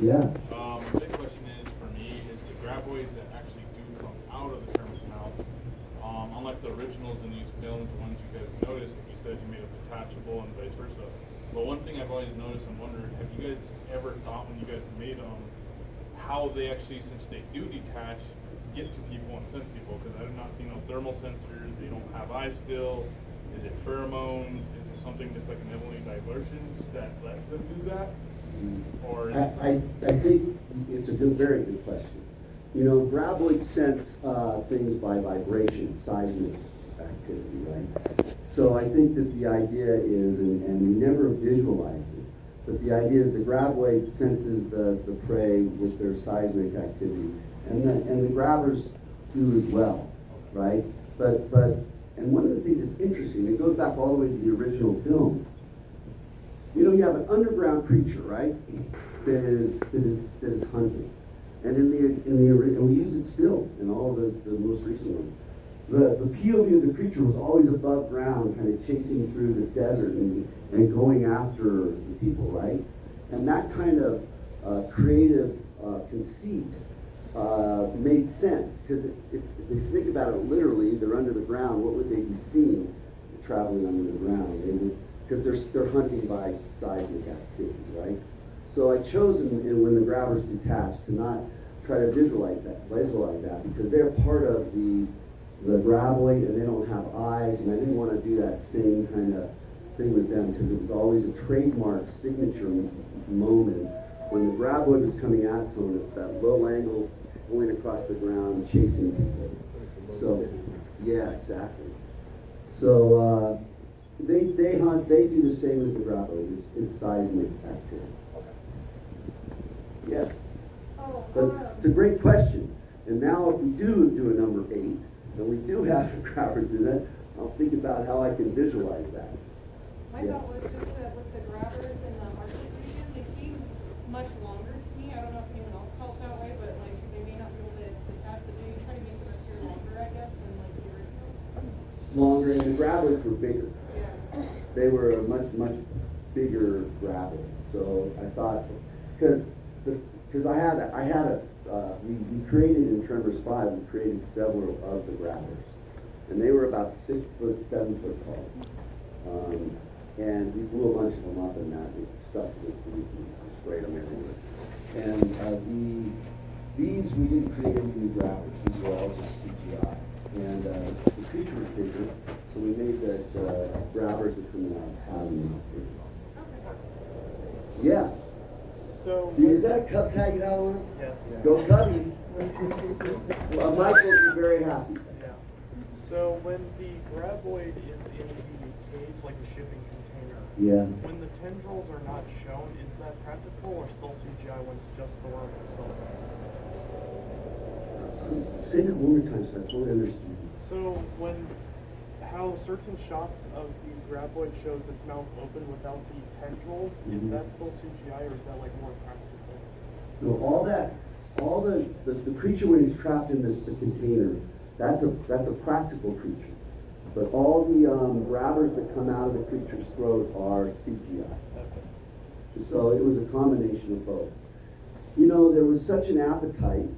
Yeah. The big question is, for me, is the graboids that actually do come out of the Tremors mouth, unlike the originals in these films, the ones you guys noticed, like you said, you made them detachable and vice versa. But one thing I've always noticed and wondered, have you guys ever thought when you guys made them, how they actually, since they do detach, get to people and sense people? Because I have not seen no thermal sensors, they don't have eyes still. Is it pheromones? Is it something just like an heavenly diversions that lets them do that? Or I think it's a very good question. You know, graboids sense things by vibration, seismic activity, right? So I think that the idea is, and we never visualized it, but the idea is the graboid senses the prey with their seismic activity, and the grabbers do as well, right? And one of the things that's interesting, it goes back all the way to the original film. You know, you have an underground creature, right? That is hunting, and and we use it still in all the most recent ones. The POV of the creature was always above ground, kind of chasing through the desert and going after the people, right? And that kind of creative conceit made sense, because if you think about it literally, they're under the ground. What would they be seeing traveling under the ground? They would, because they're hunting by seismic activity, right? So I chose, when the grabbers detach, to not try to visualize that, because they're part of the graboid, and they don't have eyes, and I didn't want to do that same kind of thing with them, because it was always a trademark signature moment when the graboid was coming at someone. It's that low angle going across the ground, chasing people. So, yeah, exactly. So they hunt. They do the same as the graboid. It's seismic activity. Yeah. But it's a great question. And now, if we do a number 8, and we do have the grabbers do that, I'll think about how I can visualize that. My thought was just that with the grabbers and the articulation, they seem much longer to me. I don't know if anyone else felt that way, but like they may not be able to detach, but they try to make them appear longer, I guess, than like the original. Longer, and the grabbers were bigger. Yeah. They were a much bigger grabber. So I thought, because we created in Tremors 5, we created several of the grabbers, and they were about 6 foot, 7 foot tall. And we blew a bunch of them up in that stuff. We sprayed them everywhere. And these, we didn't create any new grabbers. These were all just CGI. And the creature was bigger, so we made the grabbers that come out of the bigger. Yeah. So Is that Cubs hat you have on? Yes. Go Cubbies. Well, Mike will be very happy. Yeah. So when the graboid is in the cage, like a shipping container, Yeah. when the tendrils are not shown, is that practical or still CGI when it's just the worm itself? Say that one more time so I fully understand. So how certain shots of the graboid shows its mouth open without the tendrils, is that still CGI or is that like more practical? No, all the creature when he's trapped in the container, that's a practical creature. But all the grabbers that come out of the creature's throat are CGI. Okay. So it was a combination of both. You know, there was such an appetite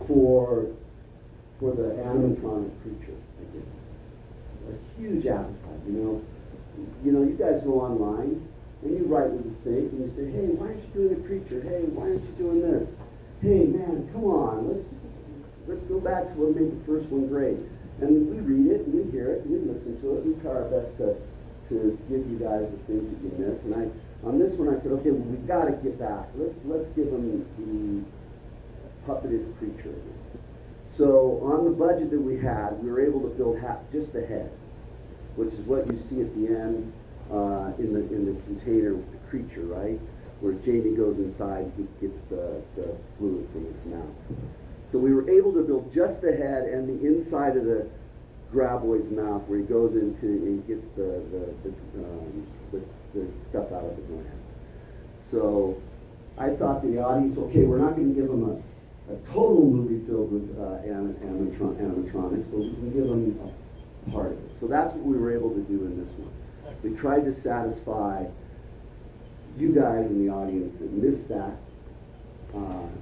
for the animatronic creature. A huge appetite, you know. You guys go online and you write what you think, and you say, hey, why aren't you doing a creature? Hey, why aren't you doing this? Hey, man, come on, let's go back to what made the first one great. And we read it, and we hear it, and we listen to it, and we try our best to give you guys the things that you miss. And on this one, I said, okay, well, we've got to get back. Let's give them the puppeted creature again. So on the budget that we had, we were able to build just the head, which is what you see at the end in the container with the creature, right? Where Jamie goes inside, he gets the fluid from its mouth. So we were able to build just the head and the inside of the graboid's mouth, where he goes into and gets the stuff out of the gland. So I thought to the audience, okay, we're not going to give them a total movie filled with animatronics, but we can give them a part of it. So that's what we were able to do in this one. We tried to satisfy you guys in the audience that missed that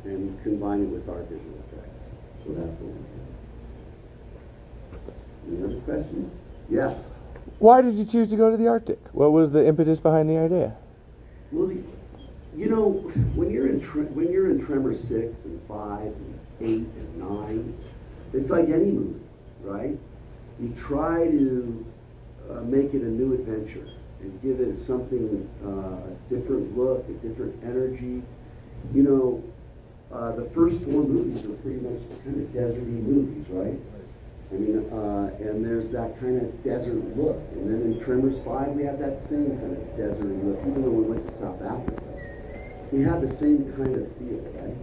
and combine it with our visual effects. So that's what we do. Any other questions? Yeah. Why did you choose to go to the Arctic? What was the impetus behind the idea? Well, you know, when you're in Tremors 6 and 5 and 8 and 9, it's like any movie, right? You try to make it a new adventure and give it something, a different look, a different energy. You know, the first 4 movies are pretty much kind of deserty movies, right? I mean, and there's that kind of desert look. And then in Tremors 5, we had that same kind of deserty look. Even though we went to South Africa, we had the same kind of feel, right?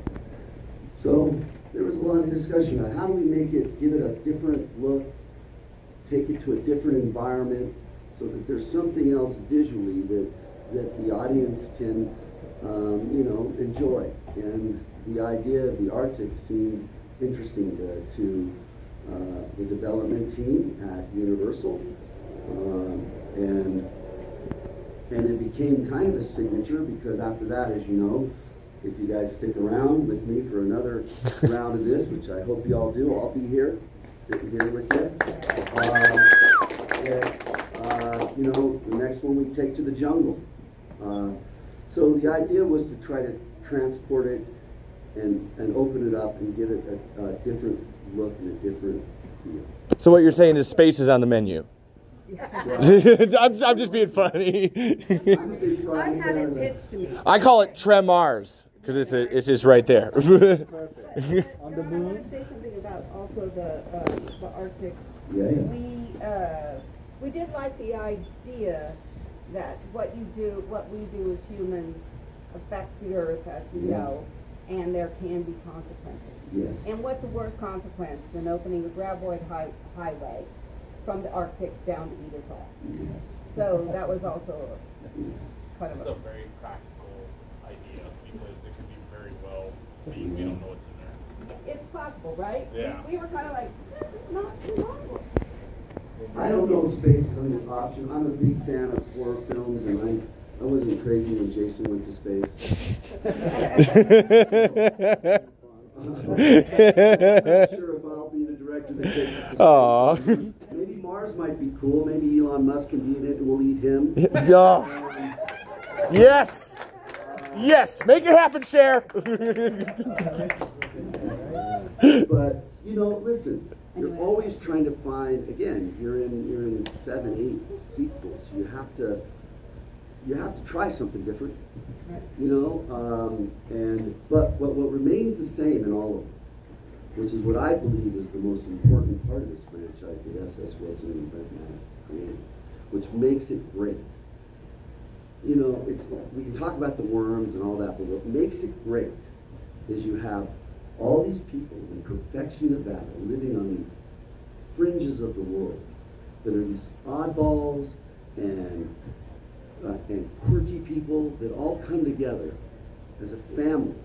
So there was a lot of discussion about how do we make it, give it a different look, take it to a different environment, so that there's something else visually that the audience can, you know, enjoy. And the idea of the Arctic seemed interesting to the development team at Universal, and it became kind of a signature, because after that, as you know, if you guys stick around with me for another round of this, which I hope you all do, I'll be here, sitting here with you. You know, the next one we take to the jungle. So the idea was to try to transport it and open it up and give it a different look and a different feel. So what you're saying is space is on the menu. Yeah. I'm just being funny. I've had it pitched to me. I call it Tremors because it's just right there. On the moon. I want to say something about also the Arctic. Yeah. We did like the idea that what we do as humans affects the Earth, as we know, and there can be consequences. Yes. And what's a worse consequence than opening a graboid highway from the Arctic down to eat us all? Yes. So that was also kind of It's a very practical idea, because it could be very well made. We don't know what's in there. It's possible, right? Yeah. We were kind of like, this is not impossible. I don't know if space is an option. I'm a big fan of horror films, and I wasn't crazy when Jason went to space. I'm not sure if I'll be the director that takes it to space. Aww. Maybe Mars might be cool. Maybe Elon Musk can be in it and we'll eat him. Oh. Yes! Yes! Make it happen, Cher! But, you know, listen, you're always trying to find, again, you're in 7, 8 sequels. You have to try something different, you know, but what remains the same in all of them, which is what I believe is the most important part of this franchise that S.S. Wilson and Brent Matt created, which makes it great. You know, we can talk about the worms and all that, but what makes it great is you have all these people in perfection of that living on the fringes of the world that are these oddballs and quirky people that all come together as a family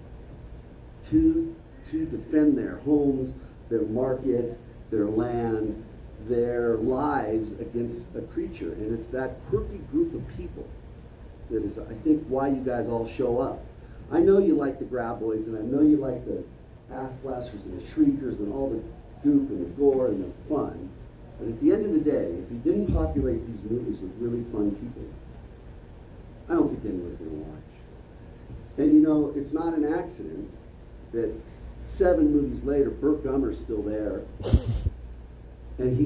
to defend their homes, their market, their land, their lives against a creature. And it's that quirky group of people that is, I think, why you guys all show up. I know you like the graboids, and I know you like the ass splashers and the shriekers and all the goop and the gore and the fun. But at the end of the day, if you didn't populate these movies with really fun people, I don't think anyone's going to watch. And you know, it's not an accident that 7 movies later, Burt Gummer's still there, and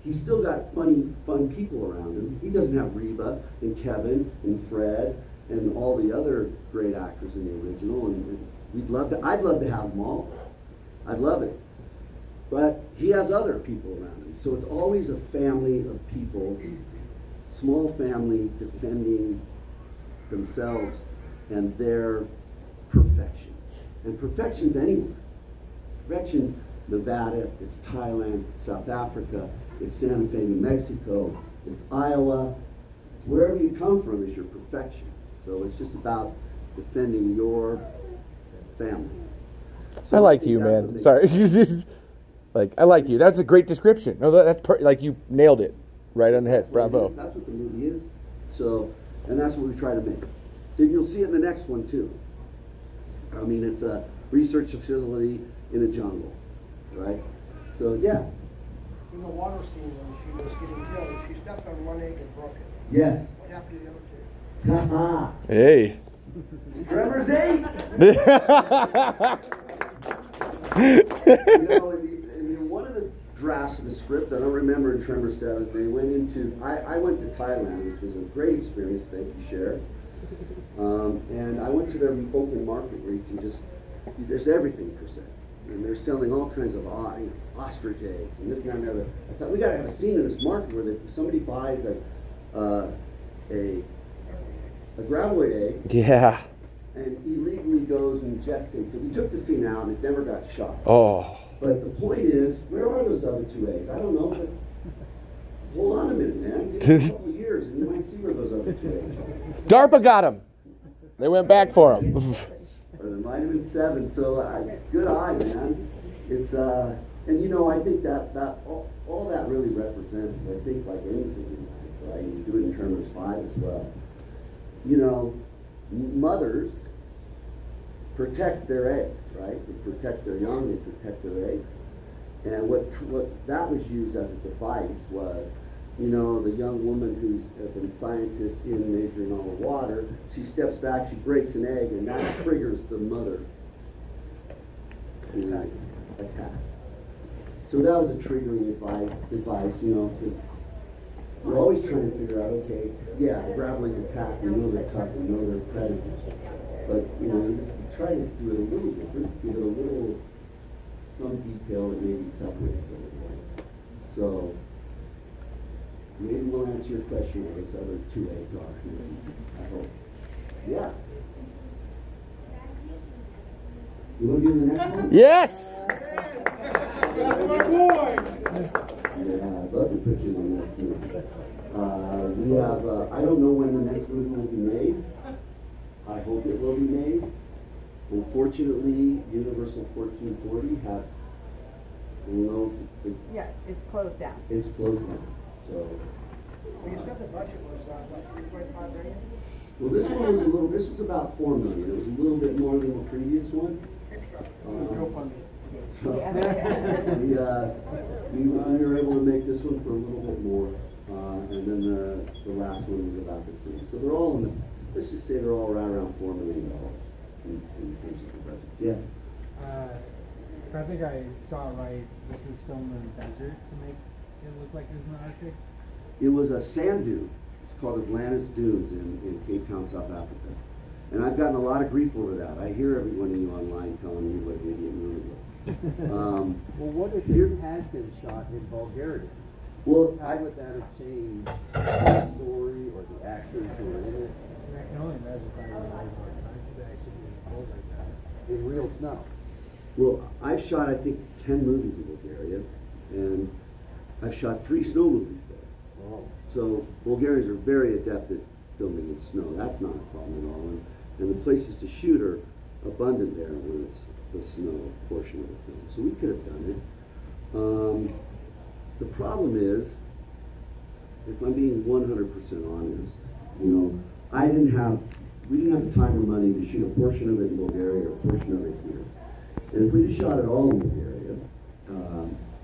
he's still got fun people around him. He doesn't have Reba and Kevin and Fred and all the other great actors in the original, and I'd love to have them all. I'd love it. But he has other people around him. So it's always a family of people, small family defending themselves and their perfection. And perfection's anywhere. Perfection's Nevada, it's Thailand, it's South Africa, it's Santa Fe, New Mexico, it's Iowa. It's wherever you come from is your perfection. So it's just about defending your family. So I like think you, that's what man. makes Sorry. Like, I like you. That's a great description. No, that's like you nailed it right on the head. Bravo. That's what the movie is. So, and that's what we try to make. Then you'll see it in the next one too. I mean, it's a research facility in a jungle, right? So yeah. In the water scene when she was getting killed, she stepped on one egg and broke it. Yes. What happened to the other two? Haha. Hey. Tremors 8. In one of the drafts of the script, I don't remember in Tremors 7, they went into, I went to Thailand, which was a great experience, thank you, Sheriff. And I went to their open market where you can just, there's everything for sale. And they're selling all kinds of ostrich eggs and this and that and the other. I thought, we got to have a scene in this market where somebody buys a graboid egg. Yeah. And illegally goes and gestates it. We took the scene out and it never got shot. Oh. But the point is, where are those other 2 eggs? I don't know, but hold on a minute, man. Give it a couple of years and you might see where those other 2 eggs are. DARPA got them. They went back for them. Or there might have been 7, so good eye, man. It's, and you know, I think that all that really represents, I think, like anything in life, right? You do it in Tremors 5 as well. You know, mothers protect their eggs, right? They protect their young, they protect their eggs. And what that was used as a device was, you know, the young woman who's been a scientist in majoring all the water, she steps back, she breaks an egg, and that triggers the mother to attack. So that was a triggering device, you know, because we're always trying to figure out, okay, yeah, the graboids attack, we know they're tough, we know they're predators. But, you know, you try to do it a little different, give it a little, some detail that maybe separates it a little. So, maybe we'll answer your question what those other 2 eggs are. I hope. Yeah. You want to do the next one? Yes! That's my boy! Yeah, I'd love to put you in the next movie. We have, I don't know when the next movie will be made. I hope it will be made. Unfortunately, Universal 1440 has, you know, it's closed down. it's closed now. So, Well, you said the budget was, what, 3.5 million? well, this was about 4 million. It was a little bit more than the previous one. GoFundMe. So, we were able to make this one for a little bit more, and then the last one was about the same. So they're all in the, let's just say they're all right around $4 million in terms of the budget. Yeah. I think I saw it right. This is filmed in the desert to make it look like there's an Arctic. It was a sand dune. It's called Atlantis Dunes in Cape Town, South Africa. And I've gotten a lot of grief over that. I hear every one of you online telling me what an idiot movie was. Well, what if it had been shot in Bulgaria? Well, How would that have changed the story or the actors who were in it? I can only imagine if I were like actually being cold like that. In real snow? well, I've shot, I think, 10 movies in Bulgaria, and I've shot 3 snow movies there. Oh. So Bulgarians are very adept at filming in snow. That's not a problem at all. And the places to shoot are abundant there when it's the snow portion of the film. So we could have done it. The problem is, if I'm being 100% honest, you know, we didn't have the time or money to shoot a portion of it in Bulgaria or a portion of it here. And if we just shot it all in Bulgaria,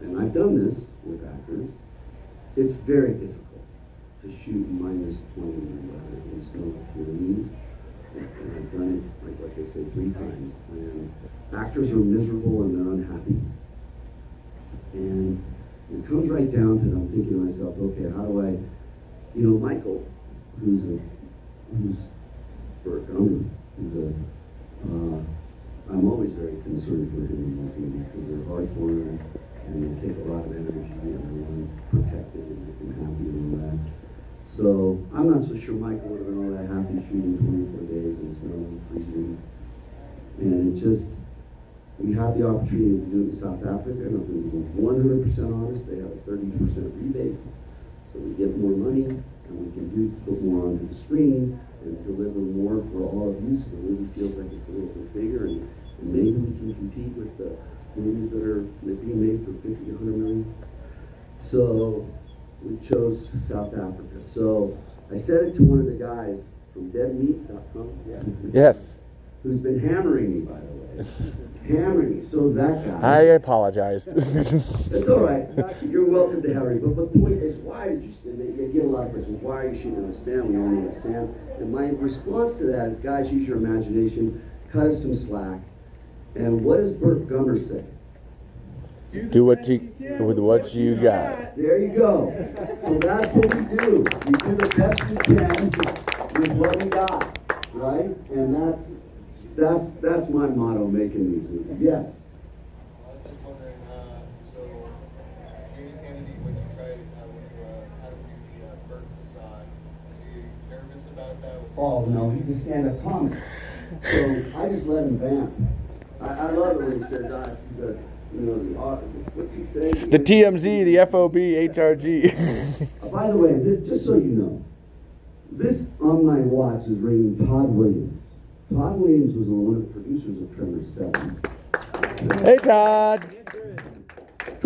and I've done this with actors, it's very difficult to shoot minus 20 weather in snow Pyrenees. And I've done it, like I said, 3 times. And actors are miserable and they're unhappy. And it comes right down to I'm thinking to myself, okay, how do I, you know, Michael, who's I'm always very concerned for him in these movies because they're hard for him and they take a lot of energy and I want to protect it and make him happy and all that. So I'm not so sure Michael would have been all that happy shooting 24 days in snow and freezing. And it just, we had the opportunity to do it in South Africa, and if we were 100% honest, they have a 30% rebate. So we get more money, and we can put more onto the screen, and deliver more for all of you, so the movie feels like it's a little bit bigger, and maybe we can compete with the movies that are being made for 50 to 100 million. So we chose South Africa. So I said it to one of the guys from deadmeat.com. Yes. who's been hammering me, by the way. Hammering me. So is that guy. I apologized. It's all right. You're welcome to hammer me. But the point is, why did you stand? They get a lot of questions. Why are you shooting on a stand? We only have a stand. And my response to that is, guys, use your imagination. Cut us some slack. And what does Burt Gummer say? Do what you with what you got. There you go. So that's what we do. We do the best we can with what we got, right? And that's my motto making these movies. Yeah. I was just wondering, so Jamie Kennedy, when you tried, when you had him do the Burt facade, were you nervous about that? Oh no, he's a stand-up comic. So I just let him vamp. I love it when he says, it's the, you know, what's he saying? The TMZ, the FOB, HRG. By the way, just so you know, this on my watch is ringing Todd Williams. Todd Williams was one of the producers of Tremors 7. Hey, Todd.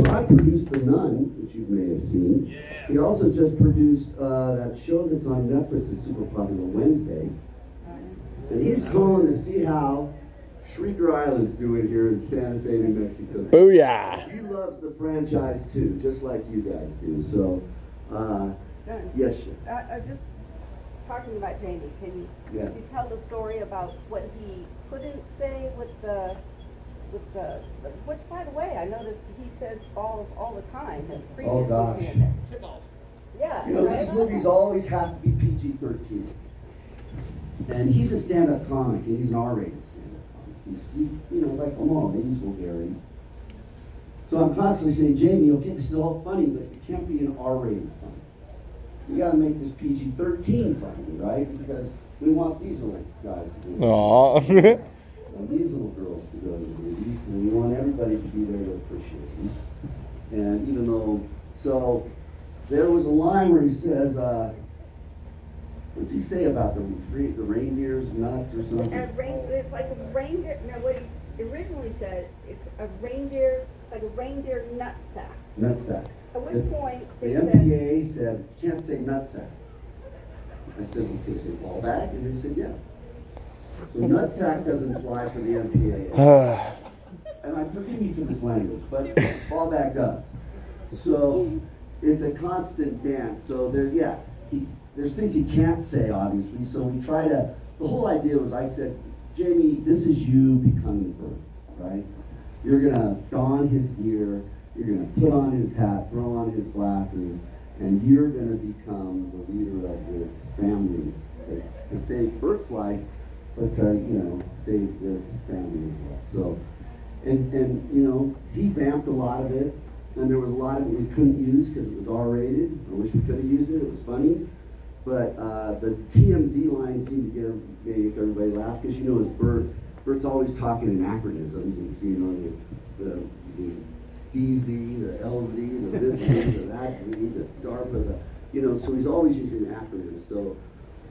Todd produced The Nun, which you may have seen. Yeah. He also just produced that show that's on Netflix, that's super popular, Wednesday. And he's calling to see how Shrieker Island's doing here in Santa Fe, New Mexico. Booyah. He loves the franchise too, just like you guys do. So, yes, sir. Just talking about Jamie, can Yeah. you tell the story about what he couldn't say with the, which by the way, I noticed he says balls all the time. Oh, gosh. Yeah. You know, these movies always have to be PG-13. And he's a stand-up comic, and he's an R-rated stand-up comic. He's, you know, like, come on, he's vulgarity. So I'm constantly saying, Jamie, okay, this is all funny, but it can't be an R-rated funny. You gotta make this PG-13 funny, right? Because we want these little guys to do it. Aww. And these little girls to go to the movies, and we want everybody to be there to appreciate them. And even though, so there was a line where he says, what's he say about the reindeer's nuts or something? It's like a reindeer. No, what he originally said, it's a reindeer, like a reindeer nutsack. Nutsack. At which point The they said, MPAA said, you can't say nutsack. I said, well, can you say ball bag? And they said, yeah. So nutsack doesn't fly for the MPAA. And I forgive me for this language, but ball bag does. So it's a constant dance. So there's things he can't say, obviously. So we try to, the whole idea was, I said, Jamie, this is you becoming Burt, right? You're gonna don his gear, you're gonna put on his hat, throw on his glasses, and you're gonna become the leader of this family to save Burt's life, but to, you know, save this family as well. So, and you know, he vamped a lot of it, and there was a lot of it we couldn't use because it was R-rated. I wish we could have used it, it was funny. But the TMZ line seemed to make everybody laugh, because you know, as Burt's always talking in acronyms, and so, you know, the DZ, the LZ, the this Z, the that Z, the DARPA, you know, so he's always using acronyms. So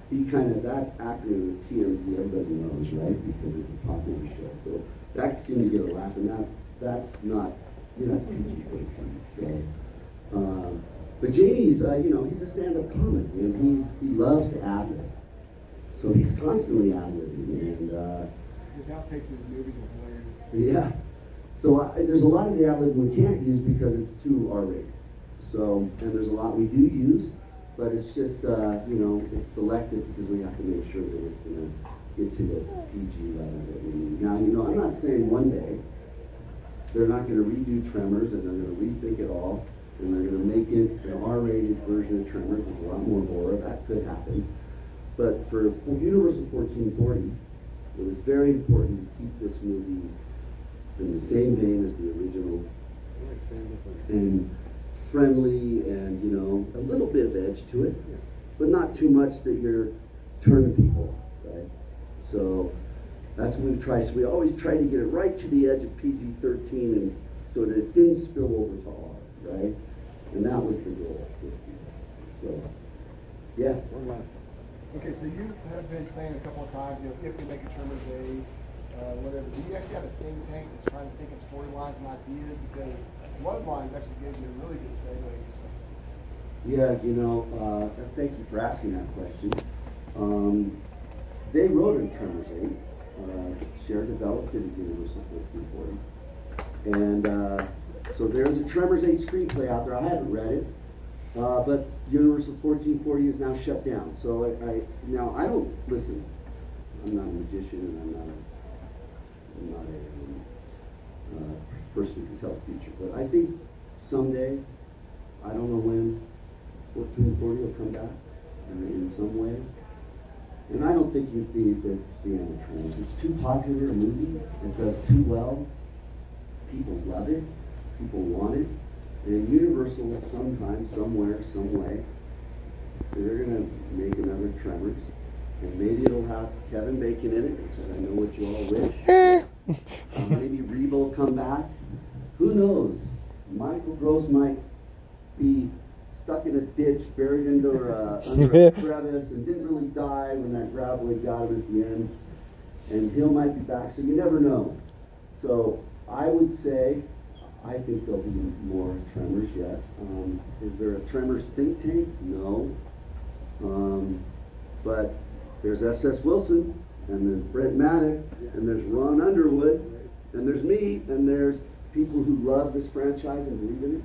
he kind of, that acronym of TMZ, everybody knows, right? Because it's a popular show. So that seemed to get a laugh, and that's not, you know, that's PG-13. So, but Jamie's, you know, he's a stand-up comic, and he loves to ad-lib. So he's constantly ad-libbing, and his outtakes in his movies are hilarious. yeah. So there's a lot of the ad-lib we can't use because it's too R-rated. So, and there's a lot we do use, but it's just, you know, it's selective because we have to make sure that it's going to get to the PG level that we need. Now, you know, I'm not saying one day they're not going to redo Tremors and they're going to rethink it all, and they're going to make it an R-rated version of Tremors with a lot more horror. That could happen. But for Universal 1440, it was very important to keep this movie in the same vein as the original, and friendly, and, you know, a little bit of edge to it, but not too much that you're turning people off, right? So that's what we try. So we always try to get it right to the edge of PG-13, and so that it didn't spill over to R, right? And that was the goal. So, yeah. Okay, so you have been saying a couple of times, you know, if we make a Tremors whatever, do you actually have a think tank that's trying to think of storylines and ideas? Because Bloodlines actually gives you a really good segue. Yeah, you know, thank you for asking that question. They wrote in Tremors 8, Cher developed it at Universal 1440. And so there's a Tremors 8 screenplay out there. I haven't read it, but Universal 1440 is now shut down. So now I don't listen. I'm not a magician, and I'm not a person who can tell the future. But I think someday, I don't know when, 1440 will come back in some way. And I don't think that's the end of Tremors. It's too popular a movie. It does too well. People love it. People want it. And Universal, sometime, somewhere, some way, they're going to make another Tremors. And maybe it'll have Kevin Bacon in it, which I know what you all wish. Maybe Reba will come back. Who knows? Michael Gross might be stuck in a ditch, buried under a crevice, and didn't really die when that graboid got him at the end. And Hill might be back, so you never know. So I would say, I think there'll be more Tremors, yes. Is there a Tremors think tank? No. But there's S.S. Wilson, and there's Brent Maddock, and there's Ron Underwood, and there's me, and there's people who love this franchise and believe in it.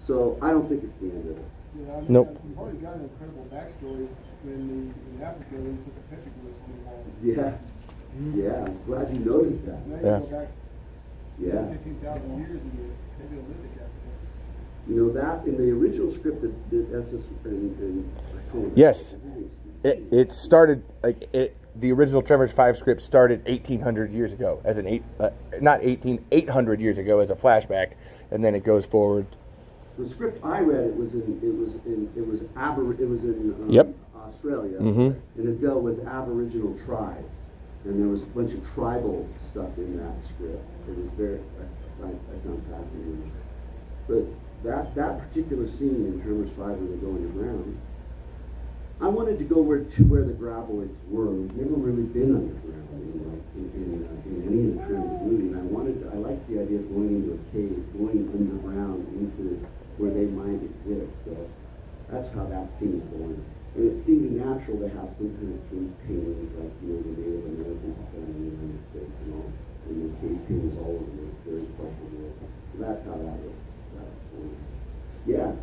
So I don't think it's the end of it. Yeah, I mean, Nope. We've already got an incredible backstory when in Africa they took a petroglyphs on the wall. Yeah. Yeah, I'm glad you noticed that. So now Yeah. you go back Yeah. 15,000 years and maybe a living Africa. You know that in the original script that S.S. and I told you. Yes. It started the original Tremors 5 script started 1800 years ago as an 800 years ago as a flashback, and then it goes forward. The script I read, it was in Yep. Australia, Mhm. and it dealt with Aboriginal tribes, and there was a bunch of tribal stuff in that script. It was very, I found fascinating. But that particular scene in Tremors 5 where they're going around, I wanted to go where the graboids were. We've never really been underground in any of the Tremors movies. And I liked the idea of going into a cave, going underground into where they might exist. So that's how that scene was born. And it seemed natural to have some kind of cave paintings like the Native Americans have done in the United States and all. And the cave paintings all over the various parts of the world. So that's how that was born. Yeah.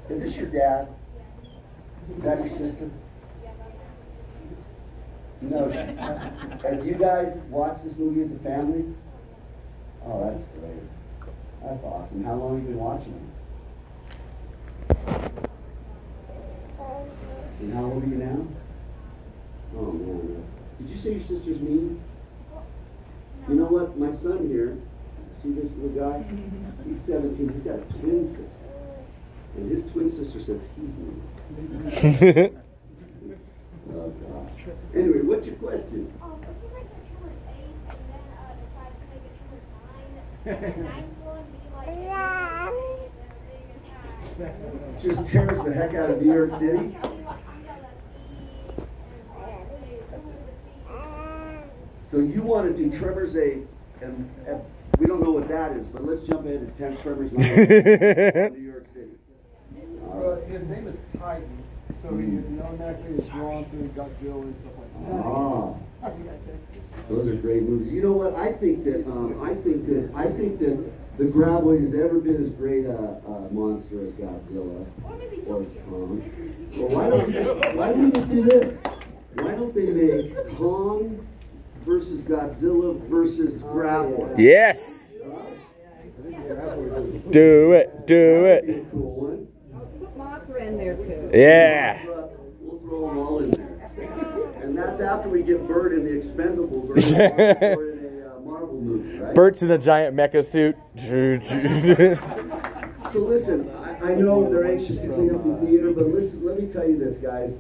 Is this your dad? Is that your sister? No. Have you guys watched this movie as a family? Oh, that's great. That's awesome. How long have you been watching it? And how old are you now? Oh man. Did you say your sister's mean? You know what? My son here, see this little guy? He's 17. He's got a twin sister. And his twin sister says he's mean. Oh gosh. Anyway, what's your question? If you make a Tremors 8 and then decide to make a Tremors 9, would 9 one be like a big attack? Just tears the heck out of New York City? So you want to do Tremors 8, and we don't know what that is, but let's jump ahead to 10 Tremors 9 New York City. His name is Titan, so he automatically is drawn to Godzilla and stuff like that. Ah, those are great movies. You know what? I think that the graboid has ever been as great a monster as Godzilla or Kong. Well, why don't we just do this? Why don't they make Kong versus Godzilla versus graboid? Yes. Do it. That'd be a cool one. Put Mothra in there too. Yeah. We'll throw them all in there. And that's after we get Bert in the Expendables or in a Marvel movie, right? Bert's in a giant mecha suit. So listen, I know they're anxious to clean up the theater, but listen, let me tell you this, guys.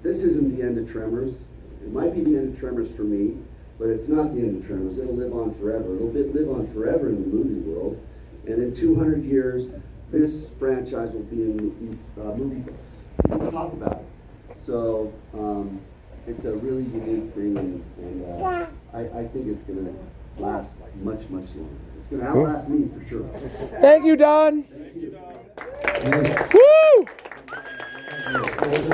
This isn't the end of Tremors. It might be the end of Tremors for me, but it's not the end of Tremors. It'll live on forever. It'll live on forever in the movie world. And in 200 years, this franchise will be in movie books. We'll talk about it. So it's a really unique thing, and I think it's going to last much, much longer. It's going to outlast me for sure. Thank you, Don. Thank you. Woo!